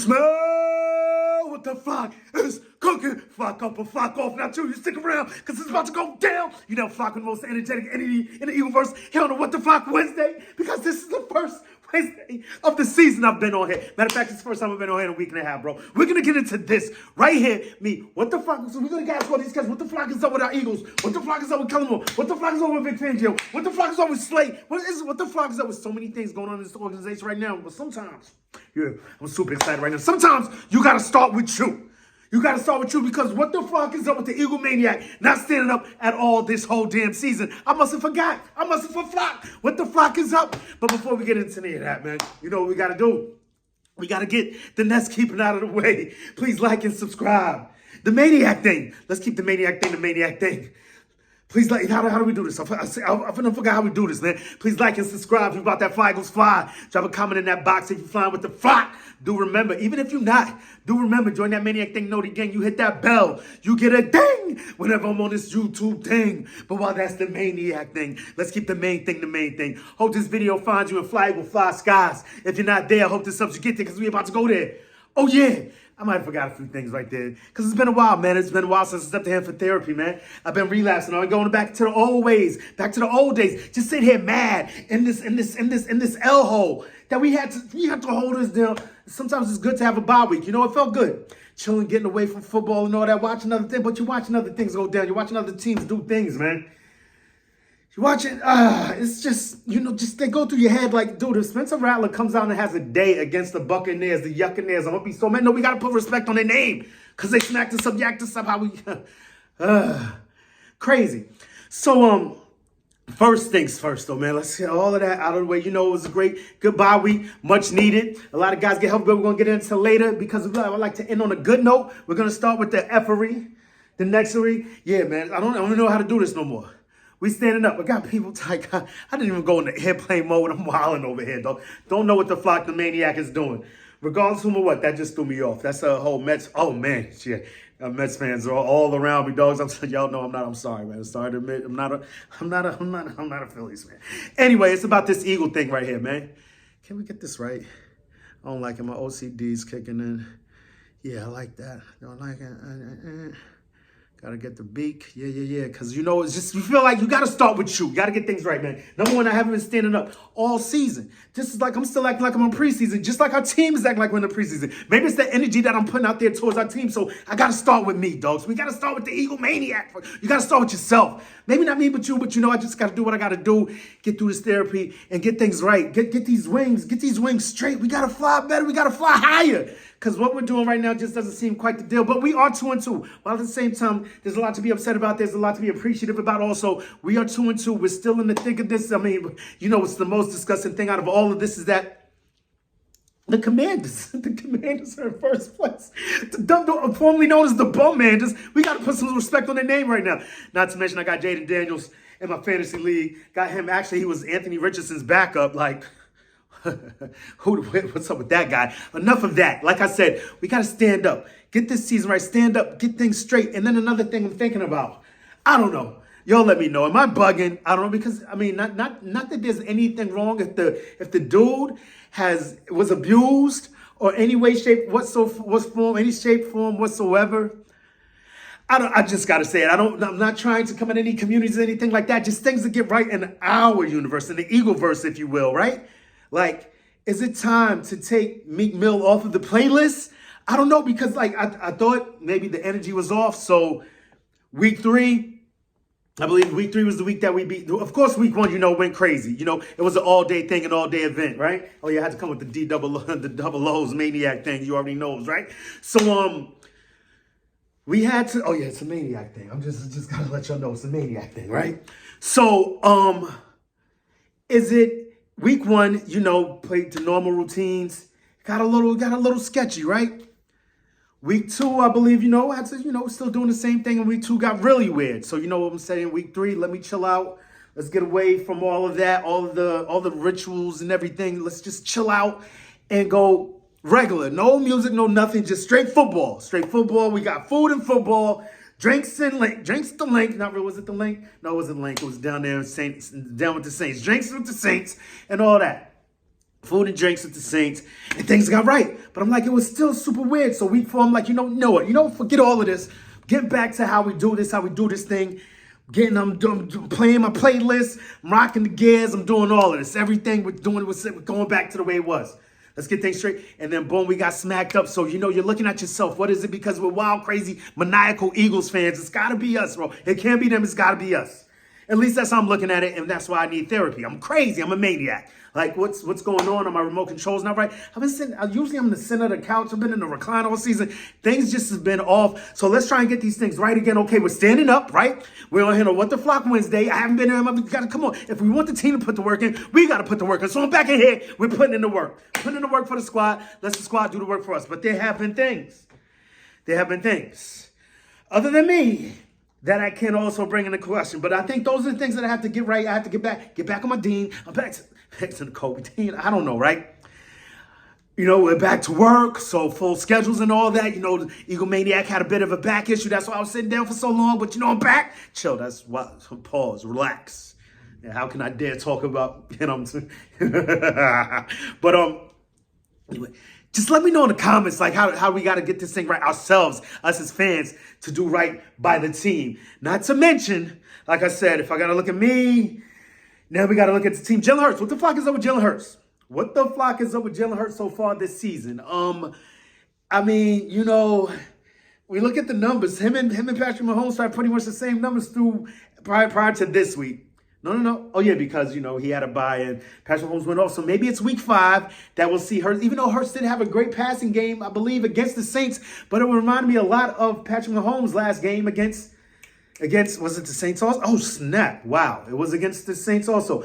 smell what the flock is cooking. Flock up or flock off. Now, too, you stick around because it's about to go down. You know, Flock, the most energetic entity in the Eagleverse here on the What the Flock Wednesday, because this is the first Wednesday of the season I've been on here. Matter of fact, it's the first time I've been on here in a week and a half, bro. We're going to get into this right here. What the flock? So we're going to ask all these guys, what the flock is up with our Eagles? What the flock is up with Cullimore? What the flock is up with Vic Fangio? What the flock is up with Slate? What the flock is up with so many things going on in this organization right now? But sometimes, I'm super excited right now. Sometimes you got to start with you. You got to start with you, because what the fuck is up with the Eagle Maniac not standing up at all this whole damn season? I must have forgot. I must have forgot. What the fuck is up? But before we get into any of that, man, you know what we got to do? We got to get the Nest keeping out of the way. Please like and subscribe. The Maniac thing. Let's keep the Maniac thing the Maniac thing. Please like, how do we do this? I forgot how we do this, man. Please like and subscribe if you about that Fly Eagles Fly. Drop a comment in that box if you're flying with the flock. Do remember, even if you're not, do remember, join that Maniac thing, know the gang. You hit that bell, you get a ding whenever I'm on this YouTube thing. But while that's the Maniac thing, let's keep the main thing the main thing. Hope this video finds you in Fly Eagle Fly skies. If you're not there, I hope this helps you get there, because we're about to go there. Oh, yeah. I might have forgot a few things right there, because it's been a while, man. It's been a while since I stepped in for therapy, man. I've been relapsing. I'm going back to the old ways, back to the old days. Just sit here mad in this L hole that we had to hold us down. Sometimes it's good to have a bye week. You know, it felt good. Chilling, getting away from football and all that, watching other things. But you're watching other things go down. You're watching other teams do things, man. You watch it, it's just, just they go through your head like, dude, if Spencer Rattler comes out and has a day against the Buccaneers, the Yuccaneers, I'm going to be so mad. No, we got to put respect on their name, because they smacked us up, yacked us up, how we, crazy. So, first things first, though, man. Let's get all of that out of the way. You know, it was a good bye week, much needed. A lot of guys get help, but we're going to get into later, because I like to end on a good note. We're going to start with the effery, the nexery. Yeah, man, I don't know how to do this no more. We standing up. I got people like, I didn't even go into airplane mode. I'm wilding over here, though. Don't know what the flock the Maniac is doing. Regardless of whom or what, that just threw me off. That's a whole Mets. Oh, man. Shit. Mets fans are all around me, dogs. Y'all know I'm not. I'm sorry, man. I'm sorry to admit. I'm not a Phillies fan. Anyway, it's about this Eagle thing right here, man. Can we get this right? I don't like it. My OCD's kicking in. Yeah, I like that. Don't like it. Gotta get the beak. Yeah. Because, it's just, you feel like you gotta start with you. You gotta get things right, man. Number one, I haven't been standing up all season. Just like I'm still acting like I'm on preseason, just like our team is acting like we're in the preseason. Maybe it's the energy that I'm putting out there towards our team. So I gotta start with me, dogs. We gotta start with the Eagle Maniac. You gotta start with yourself. Maybe not me, but you. But I just gotta do what I gotta do. Get through this therapy and get things right. Get these wings straight. We gotta fly better. We gotta fly higher. Because what we're doing right now just doesn't seem quite the deal. But we are 2-2. While at the same time, there's a lot to be upset about. There's a lot to be appreciative about also. We are 2-2. We're still in the thick of this. I mean, what's the most disgusting thing out of all of this is that the Commanders are in first place. Formerly known as the Bum-Manders. We got to put some respect on their name right now. Not to mention I got Jaden Daniels in my fantasy league. Got him. Actually, he was Anthony Richardson's backup. Like, what's up with that guy? Enough of that. Like I said, we got to stand up. Get this season right. Stand up. Get things straight. And then another thing I'm thinking about. I don't know. Y'all let me know. Am I bugging? I don't know, because I mean, not that there's anything wrong if the dude was abused or any way, shape, any shape, form whatsoever. I just gotta say it. I'm not trying to come in any communities or anything like that. Just things to get right in our universe, in the Eagleverse, if you will, right? Like, is it time to take Meek Mill off of the playlist? I don't know, because like I thought maybe the energy was off. So week 3. I believe week 3 was the week that we beat. Of course, week 1, went crazy. It was an all-day thing, an all-day event, right? Oh, yeah, I had to come with the double O's Maniac thing. You already know, right? So, we had to. Oh, yeah, it's a Maniac thing. I'm just gotta let y'all know it's a Maniac thing, right? So, is it week 1? Played the normal routines. Got a little sketchy, right? Week 2, I believe, had to, still doing the same thing. And week 2 got really weird. So, what I'm saying? Week 3, let me chill out. Let's get away from all of that, all the rituals and everything. Let's just chill out and go regular. No music, no nothing. Just straight football. Straight football. We got food and football. Drinks and link. Drinks at the link. Not really. Was it the link? No, it wasn't link. It was down there in Saints. Down with the Saints. Drinks with the Saints and all that. food and drinks with the Saints, and things got right. But I'm like, it was still super weird. So week 4, I'm like, know what? Forget all of this. Get back to how we do this thing. I'm playing my playlist. I'm rocking the gears. I'm doing all of this. Everything we're doing, we're going back to the way it was. Let's get things straight. And then boom, we got smacked up. So, you're looking at yourself. What is it? Because we're wild, crazy, maniacal Eagles fans. It's got to be us, bro. It can't be them. It's got to be us. At least that's how I'm looking at it, and that's why I need therapy. I'm crazy. I'm a maniac. Like, what's going on? My remote control's not right. Usually I'm in the center of the couch. I've been in the recliner all season. Things just have been off. So let's try and get these things right again. Okay, we're standing up, right? We're on here on What the Flock Wednesday. I haven't been here. We got to come on. If we want the team to put the work in, we got to put the work in. So I'm back in here. We're putting in the work. Putting in the work for the squad. Let the squad do the work for us. But there have been things. Other than me, that I can also bring into question. But I think those are the things that I have to get right. I have to get back on my Dean. I'm back to the Kobe Dean. I don't know, right? We're back to work, so full schedules and all that. The Eagle Maniac had a bit of a back issue. That's why I was sitting down for so long. But I'm back. Chill. That's why. Pause. Relax. Yeah, how can I dare talk about, But anyway. Just let me know in the comments, like, how we got to get this thing right ourselves, us as fans, to do right by the team. Not to mention, like I said, if I got to look at me, now we got to look at the team. Jalen Hurts. What the flock is up with Jalen Hurts? What the flock is up with Jalen Hurts so far this season? We look at the numbers. Him and Patrick Mahomes had pretty much the same numbers through prior to this week. No. Oh, yeah, because, he had a bye and Patrick Mahomes went off. So maybe it's week 5 that we'll see Hurts. Even though Hurts did have a great passing game, I believe, against the Saints. But it reminded me a lot of Patrick Mahomes' last game against, was it the Saints also? Oh, snap. Wow. It was against the Saints also.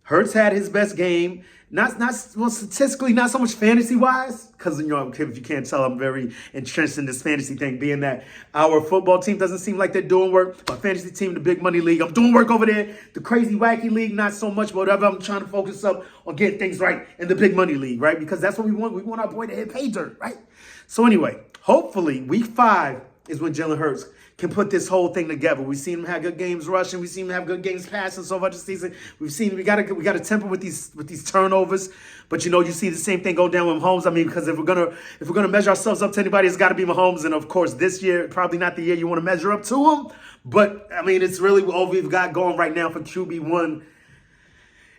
Hurts had his best game. Well, statistically, not so much fantasy-wise, because, if you can't tell, I'm very entrenched in this fantasy thing, being that our football team doesn't seem like they're doing work. My fantasy team, the big money league, I'm doing work over there. The crazy, wacky league, not so much, but whatever. I'm trying to focus up on getting things right in the big money league, right? Because that's what we want. We want our boy to hit pay dirt, right? So anyway, hopefully, week 5 is when Jalen Hurts can put this whole thing together. We've seen him have good games rushing. We've seen him have good games passing so far this season. We've seen we got to temper with these turnovers. But you see the same thing go down with Mahomes. I mean, because if we're gonna measure ourselves up to anybody, it's got to be Mahomes. And of course, this year probably not the year you want to measure up to him. But I mean, it's really all we've got going right now for QB1.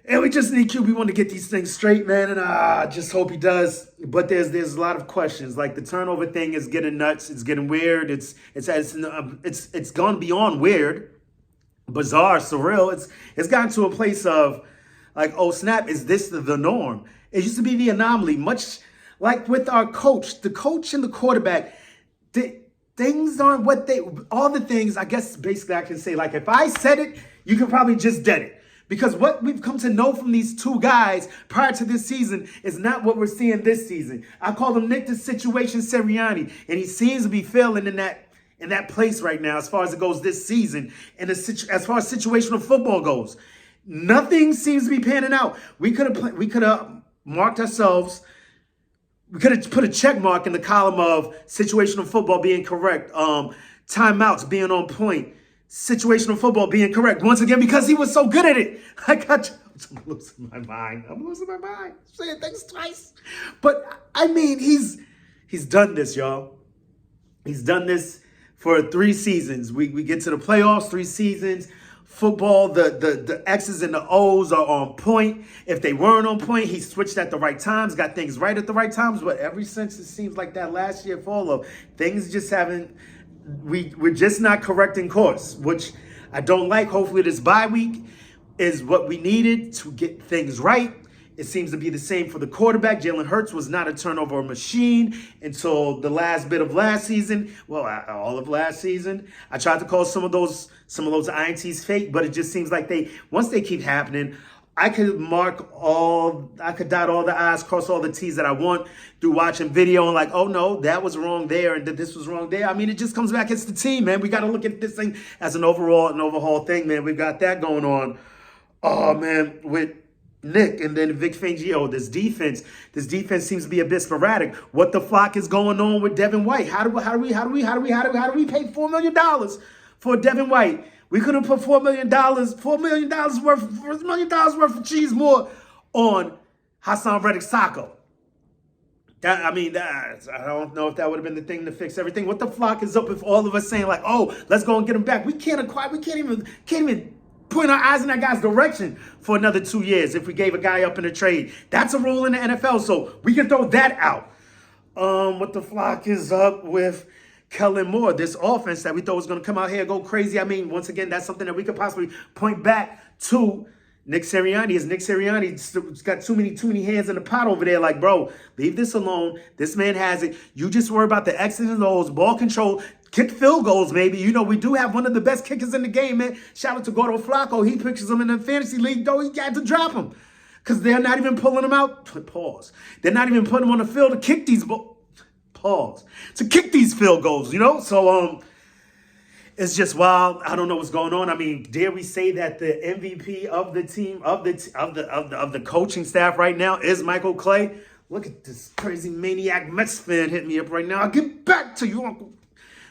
And we just need QB1 to get these things straight, man. And I just hope he does. But there's a lot of questions. Like the turnover thing is getting nuts. It's getting weird. It's gone beyond weird, bizarre, surreal. It's gotten to a place of like, oh snap, is this the norm? It used to be the anomaly. Much like with our coach, the coach and the quarterback. Things aren't all the things. I guess basically I can say, like, if I said it, you could probably just dead it. Because what we've come to know from these two guys prior to this season is not what we're seeing this season. I call him Nick the Situation Sirianni, and he seems to be failing in that place right now as far as it goes this season, and as far as situational football goes. Nothing seems to be panning out. We could have marked ourselves. We could have put a check mark in the column of situational football being correct, timeouts being on point, situational football being correct once again because he was so good at it. I'm losing my mind. I'm saying things twice. But I mean, he's done this, y'all. He's done this for 3 seasons. We get to the playoffs, 3 seasons. Football, the X's and the O's are on point. If they weren't on point, he switched at the right times, got things right at the right times. But ever since it seems like that last year follow, things just haven't. We're just not correcting course, which I don't like. Hopefully this bye week is what we needed to get things right. It seems to be the same for the quarterback. Jalen Hurts was not a turnover machine until the last bit of last season. Well, all of last season. I tried to call some of those INTs fake, but it just seems like once they keep happening, I could dot all the I's, cross all the T's that I want through watching video and like, oh no, that was wrong there and this was wrong there. I mean, it just comes back. It's the team, man. We got to look at this thing as an overhaul thing, man. We've got that going on. Oh man, with Nick and then Vic Fangio, this defense seems to be a bit sporadic. What the flock is going on with Devin White? How do we pay $4 million for Devin White? We could have put $4 million worth of cheese more on Haason, Reddick, Sacco. I don't know if that would have been the thing to fix everything. What the flock is up if all of us saying like, oh, let's go and get him back? We can't even point our eyes in that guy's direction for another 2 years if we gave a guy up in a trade. That's a rule in the NFL, so we can throw that out. What the flock is up with Kellen Moore, this offense that we thought was going to come out here and go crazy. I mean, once again, that's something that we could possibly point back to Nick Sirianni. Is Nick Sirianni's got too many hands in the pot over there. Like, bro, leave this alone. This man has it. You just worry about the X's and O's, ball control, kick field goals, maybe. You know, we do have one of the best kickers in the game, man. Shout out to Gordo Flacco. He pitches them in the fantasy league, though. He had to drop him because they're not even pulling him out. Pause. They're not even putting him on the field to kick these Pause. To kick these field goals, you know? So, it's just wild. I don't know what's going on. I mean, dare we say that the MVP of the team, of the coaching staff right now is Michael Clay? Look at this crazy maniac Mets fan hitting me up right now. I'll get back to you, Uncle.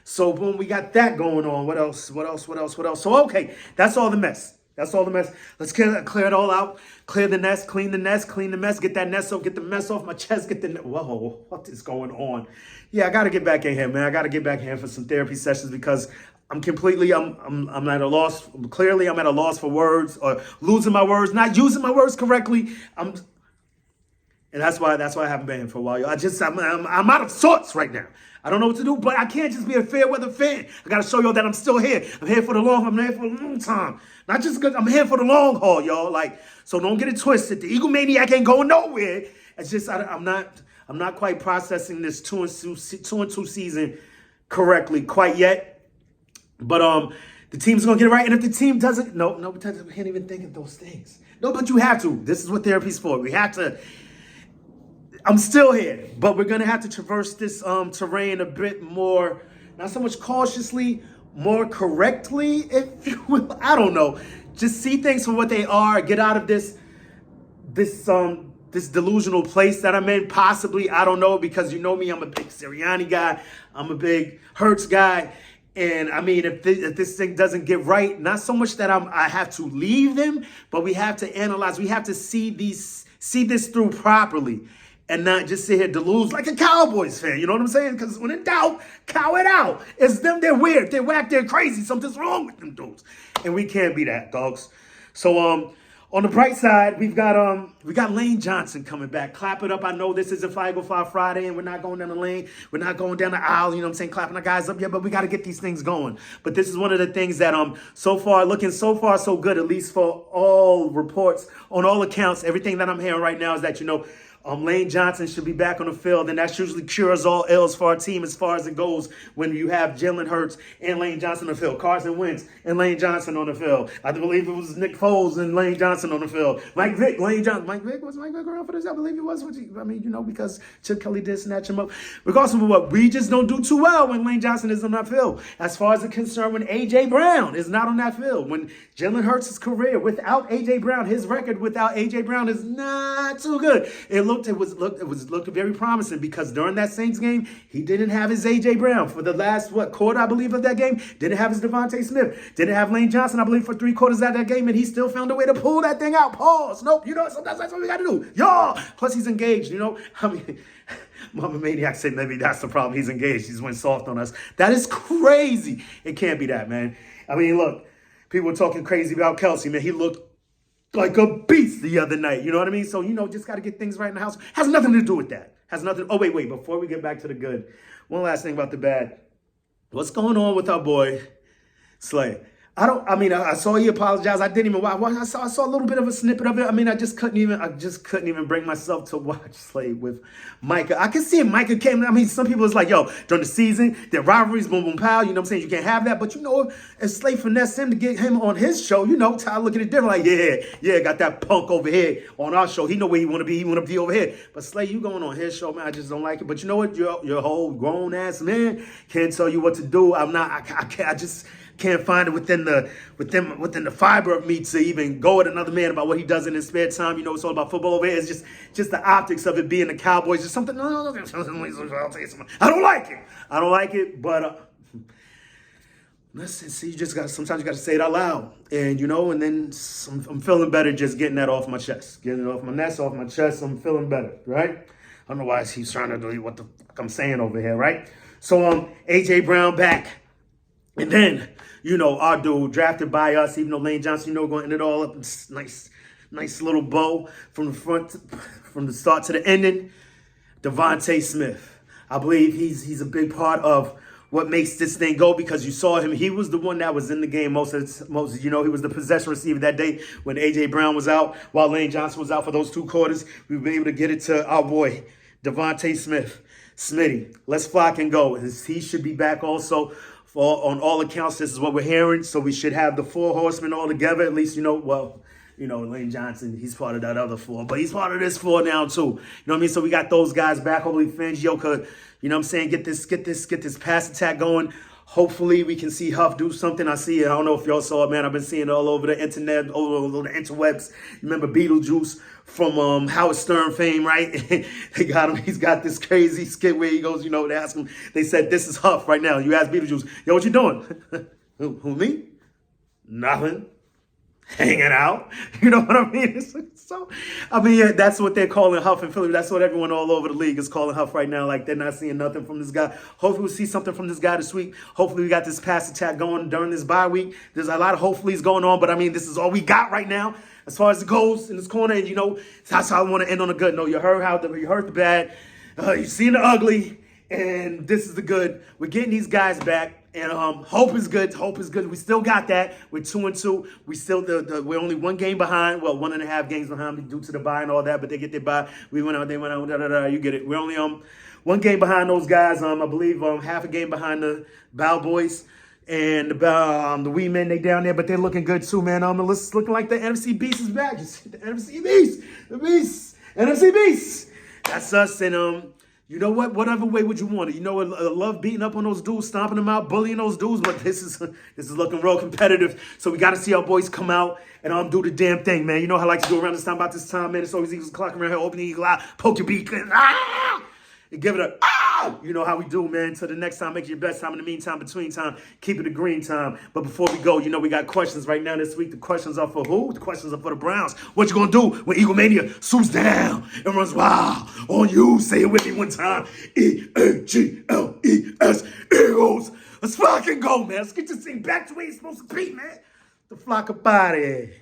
So, boom, we got that going on. What else? So, okay, that's all the mess. Let's clear it all out. Clear the nest, clean the mess, get that nest off, get the mess off my chest, whoa, what is going on? Yeah, I got to get back in here, man. I got to get back in here for some therapy sessions because I'm at a loss. Clearly, I'm at a loss for words or losing my words, not using my words correctly. And that's why I haven't been here for a while. I'm out of sorts right now. I don't know what to do, but I can't just be a fair weather fan. I got to show y'all that I'm still here. I'm here for the long. I'm here for a long time. Not just because I'm here for the long haul, y'all. Like, so don't get it twisted. The Eagle Maniac ain't going nowhere. It's just I'm not quite processing this 2-2 season correctly quite yet. But the team's gonna get it right, and if the team doesn't, we can't even think of those things. No, but you have to. This is what therapy's for. We have to. I'm still here, but we're gonna have to traverse this terrain a bit more, not so much cautiously, more correctly, if you will. I don't know. Just see things for what they are. Get out of this delusional place that I'm in. Possibly, I don't know, because you know me. I'm a big Sirianni guy. I'm a big Hurts guy. And I mean, if this thing doesn't get right, not so much that I have to leave them, but we have to analyze. We have to see this through properly, and not just sit here delusional like a Cowboys fan. You know what I'm saying? Because when in doubt, cow it out. It's them. They're weird. They're whack. They're crazy. Something's wrong with them dudes, and we can't be that, dogs. So on the bright side, we got Lane Johnson coming back. Clap it up. I know this is a Fly Go Fly Friday, and we're not going down the lane. We're not going down the aisle, you know what I'm saying, clapping our guys up yet, but we got to get these things going. But this is one of the things that so far so good, at least for all reports, on all accounts. Everything that I'm hearing right now is that, Lane Johnson should be back on the field, and that usually cures all ills for our team as far as it goes when you have Jalen Hurts and Lane Johnson on the field, Carson Wentz and Lane Johnson on the field. I believe it was Nick Foles and Lane Johnson on the field. Mike Vick was Mike Vick around for this? I believe he was. Because Chip Kelly did snatch him up. Regardless of what, we just don't do too well when Lane Johnson is on that field. As far as it's concerned, when A.J. Brown is not on that field, when Jalen Hurts' career without A.J. Brown, his record without A.J. Brown is not too good. It looked very promising, because during that Saints game, he didn't have his A.J. Brown for the last, quarter, I believe, of that game. Didn't have his Devontae Smith. Didn't have Lane Johnson, I believe, for 3/4 of that game, and he still found a way to pull that thing out. Pause. Nope. Sometimes that's what we got to do. Y'all. Plus, he's engaged, Mama Maniac said maybe that's the problem. He's engaged. He's went soft on us. That is crazy. It can't be that, man. Look, people were talking crazy about Kelsey, man. He looked like a beast the other night. You know what I mean? So, just got to get things right in the house. Has nothing to do with that. Oh, wait. Before we get back to the good, one last thing about the bad. What's going on with our boy, Slay? I saw he apologized. I didn't even watch. I saw a little bit of a snippet of it. I just couldn't even bring myself to watch Slay with Micah. I can see if Micah came. Some people is like, yo, during the season, their rivalries, boom, boom, pow. You know what I'm saying? You can't have that. But if Slay finessed him to get him on his show, Ty look at it different. Like, yeah, got that punk over here on our show. He know where he want to be. He want to be over here. But Slay, you going on his show, man? I just don't like it. But you know what? Your whole grown ass man can't tell you what to do. I just can't find it within the fiber of me to even go at another man about what he does in his spare time. It's all about football over here. It's just the optics of it being the Cowboys. Just something. No. I'll tell you something. I don't like it. But Listen, see, sometimes you got to say it out loud. And, and then I'm feeling better just getting that off my chest. Getting it off my nest, off my chest, I'm feeling better, right? I don't know why he's trying to do what the fuck I'm saying over here, right? So, A.J. Brown back. And then, our dude drafted by us, even though Lane Johnson, going to end it all up in nice little bow from the start to the ending. Devontae Smith. I believe he's a big part of what makes this thing go, because you saw him. He was the one that was in the game most. He was the possession receiver that day when A.J. Brown was out, while Lane Johnson was out for those 2 quarters. We were able to get it to our boy, Devontae Smith. Smitty, let's flock and go. He should be back also. On all accounts, this is what we're hearing. So we should have the 4 horsemen all together. At least, Lane Johnson, he's part of that other 4. But he's part of this 4 now, too. You know what I mean? So we got those guys back. Hopefully Fangio could, get this pass attack going. Hopefully we can see Huff do something. I don't know if y'all saw it, man. I've been seeing it all over the internet, all over the interwebs. Remember Beetlejuice from Howard Stern fame, right? They got him. He's got this crazy skit where he goes, they ask him, they said, this is Huff right now. You ask Beetlejuice, yo, what you doing? Who, me? Nothing. Hanging out. You know what I mean? That's what they're calling Huff in Philly. That's what everyone all over the league is calling Huff right now. Like, they're not seeing nothing from this guy. Hopefully we'll see something from this guy this week. Hopefully we got this pass attack going during this bye week. There's a lot of hopefullys going on, but this is all we got right now as far as it goes in this corner. And, that's how I want to end on a good note. You heard the bad. You've seen the ugly. And this is the good. We're getting these guys back. And hope is good. Hope is good. We still got that. We're 2-2. We still we're only 1 game behind. Well, 1.5 games behind due to the bye and all that. But they get their bye. We went out. They went out. You get it. We're only 1 game behind those guys. I believe half a game behind the Bow Boys and the Wee Men. They down there, but they're looking good too, man. It's looking like the NFC Beast is back. The NFC Beast, NFC Beast. That's us. And you know what? Whatever way would you want it. I love beating up on those dudes, stomping them out, bullying those dudes. But this is looking real competitive. So we got to see our boys come out and do the damn thing, man. You know how I like to do around this time, about this time, man. It's always Eagles clock around here, open the eagle eye, poke your beak, and give it a You know how we do, man. Until the next time, make it your best time. In the meantime, between time, keep it a green time. But before we go, we got questions right now this week. The questions are for who? The questions are for the Browns. What you gonna do when Eagle Mania swoops down and runs wild on you? Say it with me one time. EAGLES, Eagles. Let's fucking go, man. Let's get this thing back to where it's supposed to be, man. The flock of body.